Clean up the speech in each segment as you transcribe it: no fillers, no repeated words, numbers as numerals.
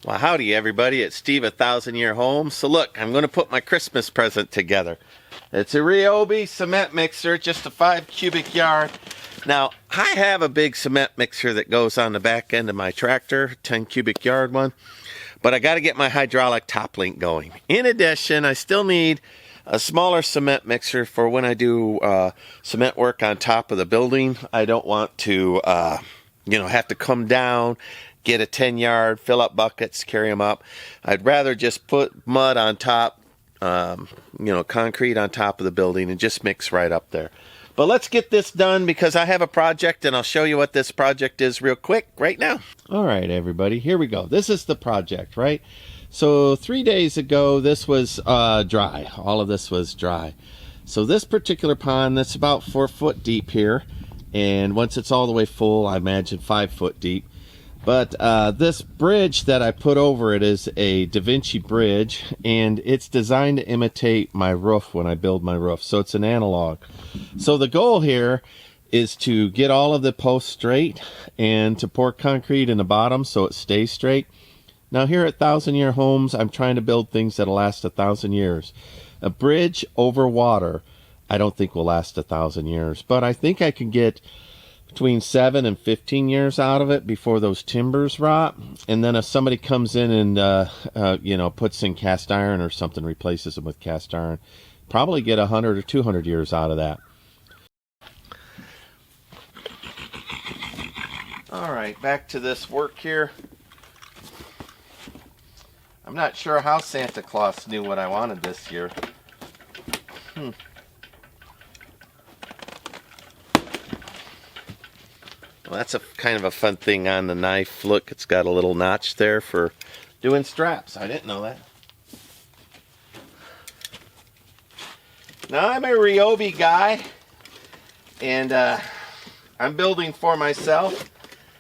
Well, howdy everybody, it's Steve at 1,000 Year Home. So look, I'm going to put my Christmas present together. It's a Ryobi cement mixer, just a 5 cubic yard. Now, I have a big cement mixer that goes on the back end of my tractor, 10 cubic yard one, but I got to get my hydraulic top link going. In addition, I still need a smaller cement mixer for when I do cement work on top of the building. I don't want to, have to come down, get a 10 yard, fill up buckets, carry them up. I'd rather just put mud on top, concrete on top of the building and just mix right up there. But let's get this done because I have a project and I'll show you what this project is real quick right now. All right, everybody, here we go. This is the project, right? So 3 days ago, this was dry. All of this was dry. So this particular pond, that's about 4 foot deep here. And once it's all the way full, I imagine 5 foot deep. But this bridge that I put over it is a Da Vinci bridge, and it's designed to imitate my roof when I build my roof. So it's an analog. So the goal here is to get all of the posts straight and to pour concrete in the bottom so it stays straight. Now here at 1,000 Year Homes, I'm trying to build things that'll last 1,000 years. A bridge over water, I don't think will last 1,000 years, but I think I can get between 7 and 15 years out of it before those timbers rot. And then if somebody comes in and puts in cast iron or something, replaces them with cast iron, probably get 100 or 200 years out of that. All right, back to this work here. I'm not sure how Santa Claus knew what I wanted this year. Well, that's a kind of a fun thing on the knife. Look, it's got a little notch there for doing straps. I didn't know that. Now, I'm a Ryobi guy, and I'm building for myself.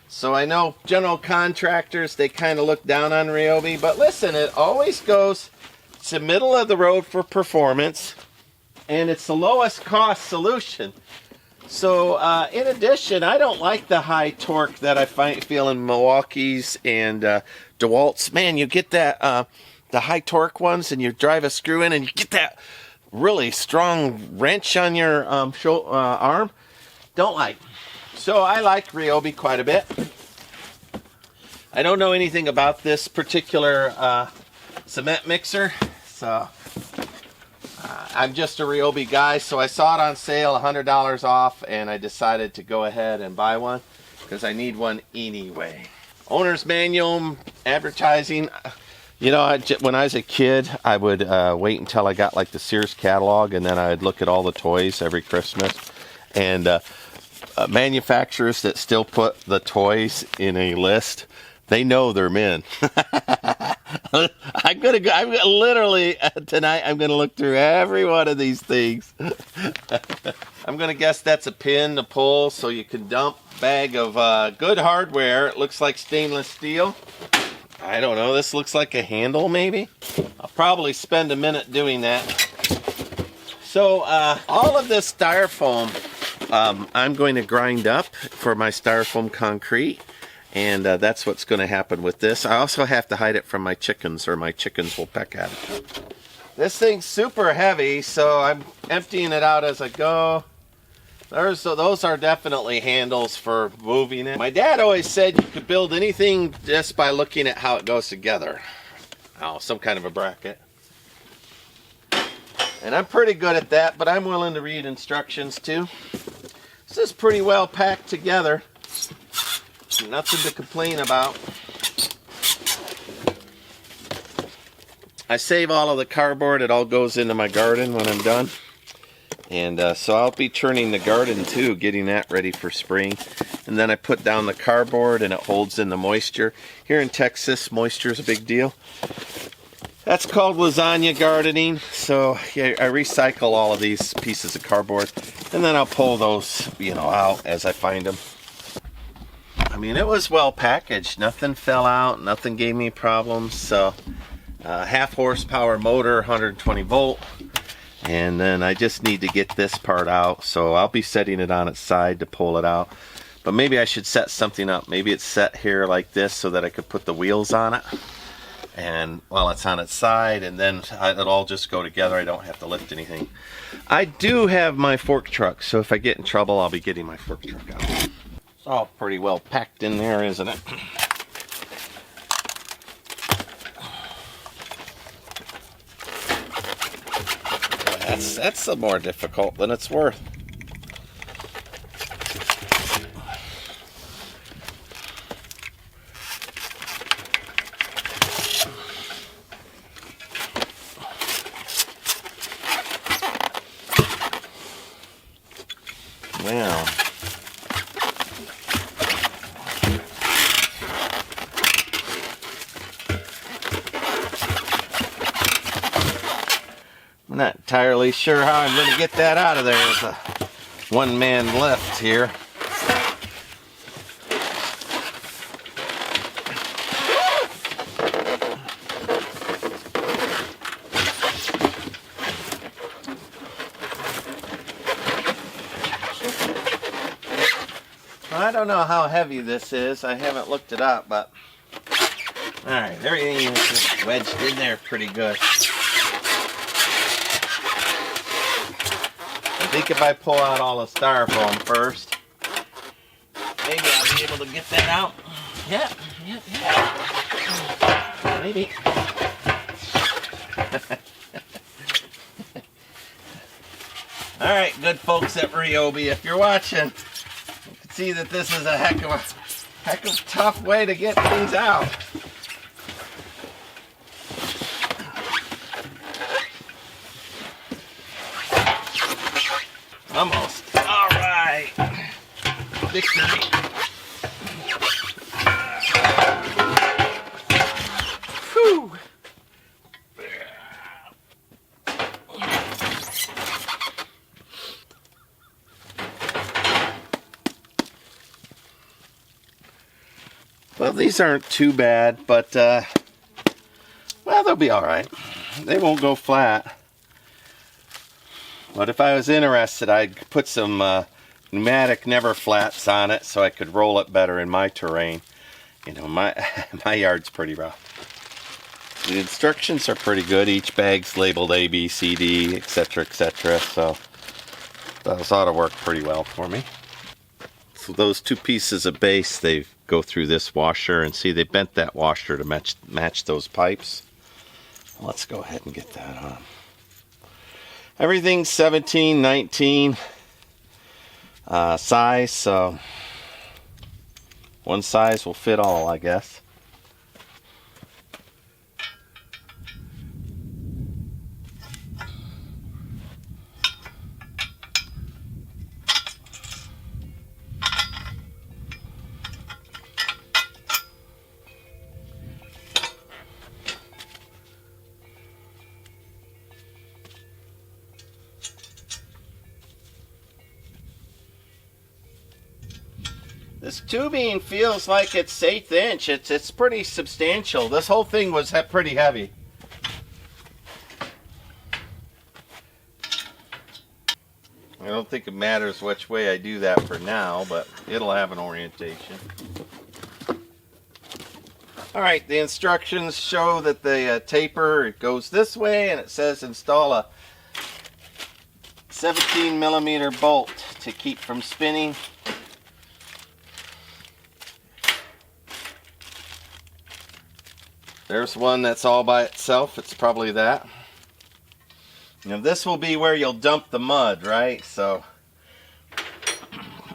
So I know general contractors, they kind of look down on Ryobi. But listen, it always goes, it's the middle of the road for performance, and it's the lowest cost solution. So, in addition, I don't like the high torque that I feel in Milwaukee's and DeWalt's. Man, you get that, the high torque ones, and you drive a screw in, and you get that really strong wrench on your arm. Don't like. So, I like Ryobi quite a bit. I don't know anything about this particular cement mixer, so I'm just a Ryobi guy, so I saw it on sale, $100 off, and I decided to go ahead and buy one because I need one anyway. Owner's manual, advertising. You know, when I was a kid, I would wait until I got like the Sears catalog, and then I'd look at all the toys every Christmas. And manufacturers that still put the toys in a list, they know they're men. I'm literally tonight I'm gonna look through every one of these things. I'm gonna guess that's a pin to pull so you can dump a bag of good hardware. It looks like stainless steel. I don't know, this looks like a handle maybe. I'll probably spend a minute doing that. So all of this styrofoam I'm going to grind up for my styrofoam concrete. And that's what's going to happen with this. I also have to hide it from my chickens, or my chickens will peck at it. This thing's super heavy, so I'm emptying it out as I go. Those are definitely handles for moving it. My dad always said you could build anything just by looking at how it goes together. Oh, some kind of a bracket. And I'm pretty good at that, but I'm willing to read instructions too. This is pretty well packed together. Nothing to complain about. I save all of the cardboard. It all goes into my garden when I'm done. And so I'll be turning the garden too, getting that ready for spring. And then I put down the cardboard and it holds in the moisture. Here in Texas, moisture is a big deal. That's called lasagna gardening. So yeah, I recycle all of these pieces of cardboard. And then I'll pull those, out as I find them. I mean, it was well packaged. Nothing fell out. Nothing gave me problems. So, half horsepower motor, 120 volt. And then I just need to get this part out. So I'll be setting it on its side to pull it out. But maybe I should set something up. Maybe it's set here like this so that I could put the wheels on it. and while it's on its side, and then it'll all just go together. I don't have to lift anything. I do have my fork truck, so if I get in trouble, I'll be getting my fork truck out. It's all pretty well packed in there, isn't it? That's more difficult than it's worth. Well, I'm not entirely sure how I'm going to get that out of there. There's a one-man lift here. I don't know how heavy this is. I haven't looked it up, but alright, everything is just wedged in there pretty good. I think if I pull out all the styrofoam first, maybe I'll be able to get that out. Yeah. Maybe. Alright, good folks at Ryobi, if you're watching, you can see that this is a heck of a tough way to get things out. Almost. All right. Victory. Whew. Well, these aren't too bad, but well, they'll be all right. They won't go flat. But if I was interested, I'd put some pneumatic never flats on it so I could roll it better in my terrain. You know, my yard's pretty rough. The instructions are pretty good. Each bag's labeled A, B, C, D, etc., etc. So those ought to work pretty well for me. So those two pieces of base, they go through this washer, and see, they bent that washer to match those pipes. Let's go ahead and get that on. Everything's 17, 19 size, so one size will fit all, I guess. This tubing feels like it's 1/8 inch. It's pretty substantial. This whole thing was pretty heavy. I don't think it matters which way I do that for now, but it'll have an orientation. Alright, the instructions show that the taper, it goes this way, and it says install a 17mm bolt to keep from spinning. There's one that's all by itself. It's probably that. Now this will be where you'll dump the mud, right? So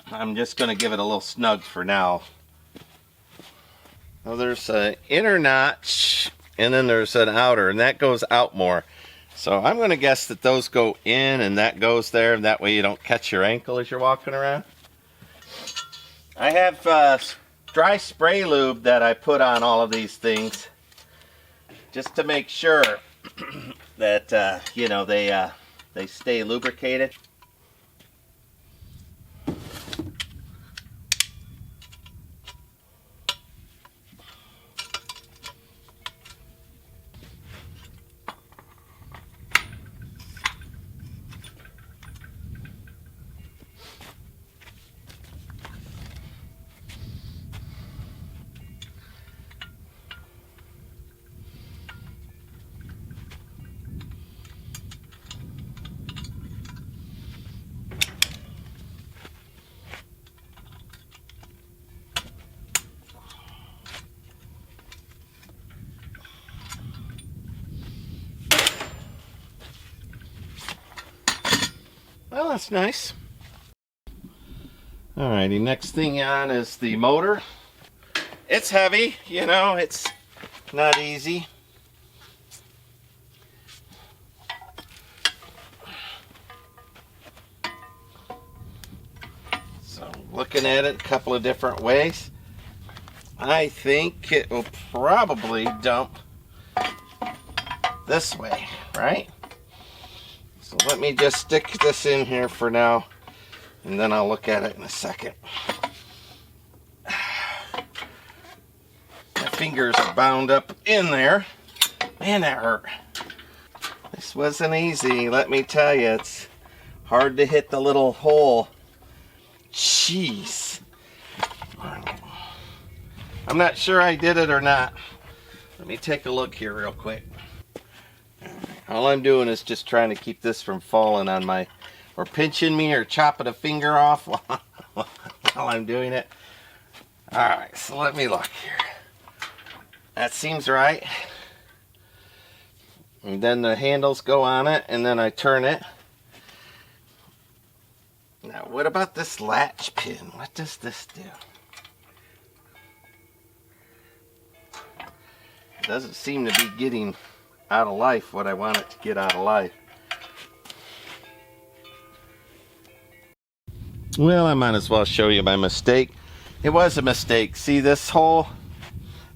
I'm just going to give it a little snug for now. Well, there's an inner notch and then there's an outer, and that goes out more. So I'm going to guess that those go in and that goes there, and that way you don't catch your ankle as you're walking around. I have dry spray lube that I put on all of these things, just to make sure that you know, they stay lubricated. that's nice. Alrighty, next thing on is the motor. It's heavy, you know, it's not easy. So, looking at it a couple of different ways. I think it will probably dump this way, right? So let me just stick this in here for now, and then I'll look at it in a second. My fingers are bound up in there. Man, that hurt. This wasn't easy, let me tell you. It's hard to hit the little hole. Jeez. I'm not sure I did it or not. Let me take a look here real quick. All I'm doing is just trying to keep this from falling on my, or pinching me or chopping a finger off while I'm doing it. Alright, so let me look here. That seems right. And then the handles go on it, and then I turn it. Now, what about this latch pin? What does this do? It doesn't seem to be getting out of life what I want it to get out of life. Well, I might as well show you my mistake. It was a mistake. See this hole?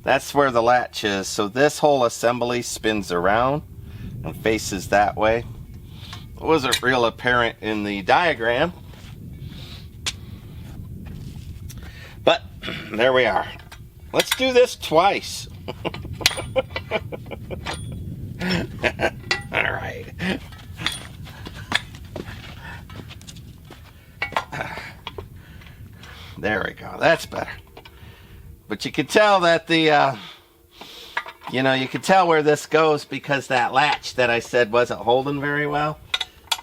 That's where the latch is. So this whole assembly spins around and faces that way. It wasn't real apparent in the diagram. But there we are. Let's do this twice. All right. There we go. That's better. But you can tell that the, you know, you can tell where this goes because that latch that I said wasn't holding very well.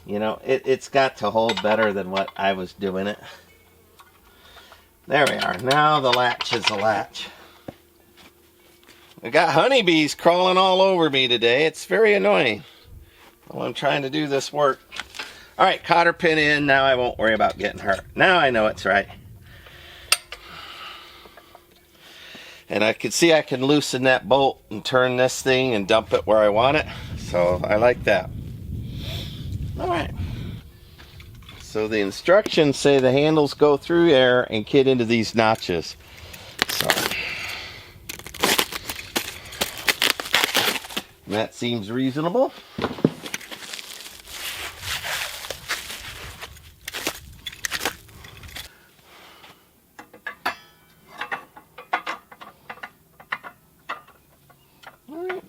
You know, it's got to hold better than what I was doing it. There we are. Now the latch is a latch. I got honeybees crawling all over me today. It's very annoying while I'm trying to do this work. All right, cotter pin in. Now I won't worry about getting hurt. Now I know it's right. And I can see I can loosen that bolt and turn this thing and dump it where I want it. So I like that. All right. So the instructions say the handles go through there and get into these notches. So that seems reasonable. All right.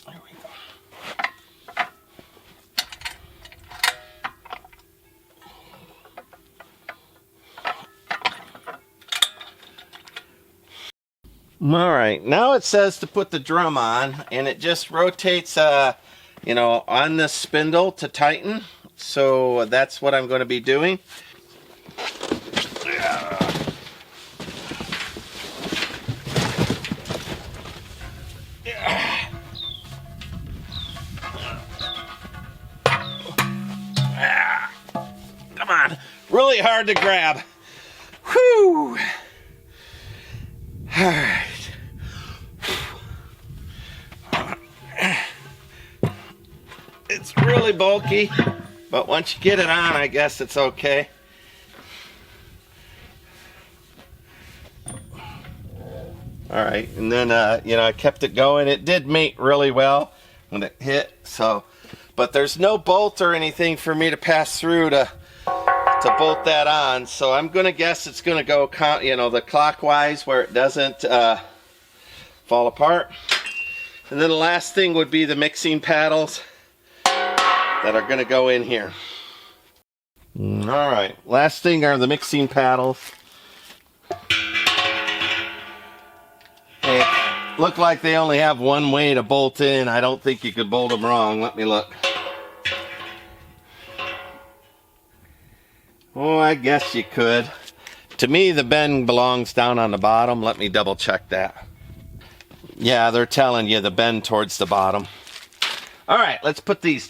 There we go. All right, now it says to put the drum on, and it just rotates, you know, on this spindle to tighten. So that's what I'm going to be doing. Come on, really hard to grab. Whew. All right. It's really bulky, but once you get it on, I guess it's okay. All right, and then you know, I kept it going. It did mate really well when it hit. So, but there's no bolt or anything for me to pass through to bolt that on. So I'm gonna guess it's gonna go, you know, the clockwise where it doesn't fall apart. And then the last thing would be the mixing paddles that are going to go in here. All right, last thing are the mixing paddles. They look like they only have one way to bolt in. I don't think you could bolt them wrong. Let me look. Oh, I guess you could. To me, the bend belongs down on the bottom. Let me double check that. Yeah, they're telling you the bend towards the bottom. All right, let's put these.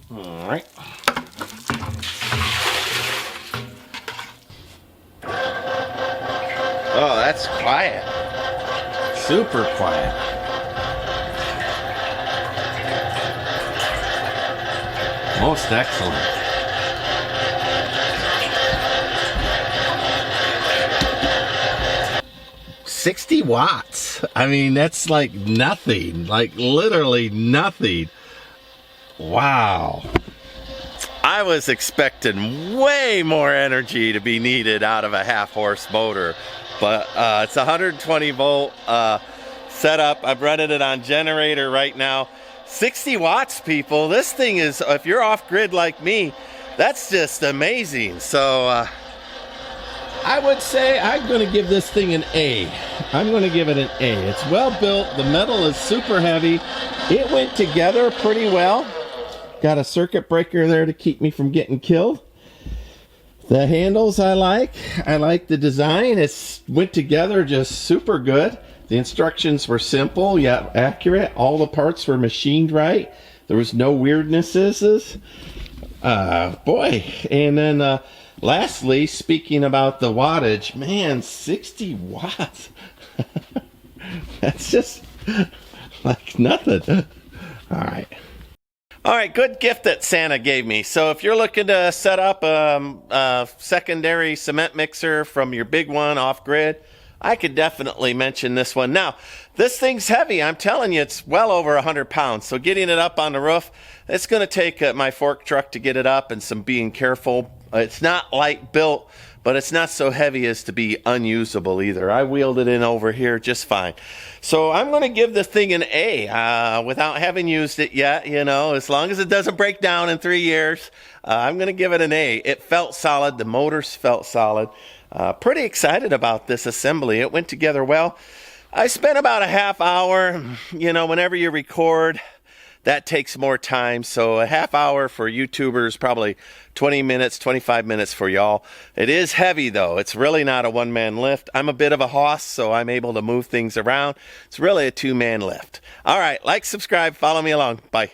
All right. Oh, that's quiet. Super quiet. Most excellent. $60 watts. I mean, that's like nothing. Like literally nothing. Wow. I was expecting way more energy to be needed out of a half-horse motor, but it's 120 volt setup. I'm running it on generator right now. 60 watts, people. This thing is, if you're off grid like me, that's just amazing. So I would say I'm going to give this thing an A. I'm going to give it an A. It's well built. The metal is super heavy. It went together pretty well. Got a circuit breaker there to keep me from getting killed. The handles I like. I like the design. It went together just super good. The instructions were simple yet accurate. All the parts were machined right. There was no weirdnesses. Boy. And then lastly, speaking about the wattage, man, 60 watts. That's just like nothing. All right. All right, good gift that Santa gave me. So if you're looking to set up a secondary cement mixer from your big one off grid, I could definitely mention this one. Now, this thing's heavy. I'm telling you, it's well over 100 pounds. So getting it up on the roof, it's going to take my fork truck to get it up and some being careful. It's not light built, but it's not so heavy as to be unusable either. I wheeled it in over here just fine. So I'm going to give this thing an A without having used it yet, you know, as long as it doesn't break down in 3 years. I'm going to give it an A. It felt solid. The motors felt solid. Pretty excited about this assembly. It went together well. I spent about a half hour. You know, whenever you record, that takes more time. So a half hour for YouTubers, probably 20 minutes, 25 minutes for y'all. It is heavy though. It's really not a one-man lift. I'm a bit of a hoss, so I'm able to move things around. It's really a two-man lift. All right, like, subscribe, follow me along. Bye.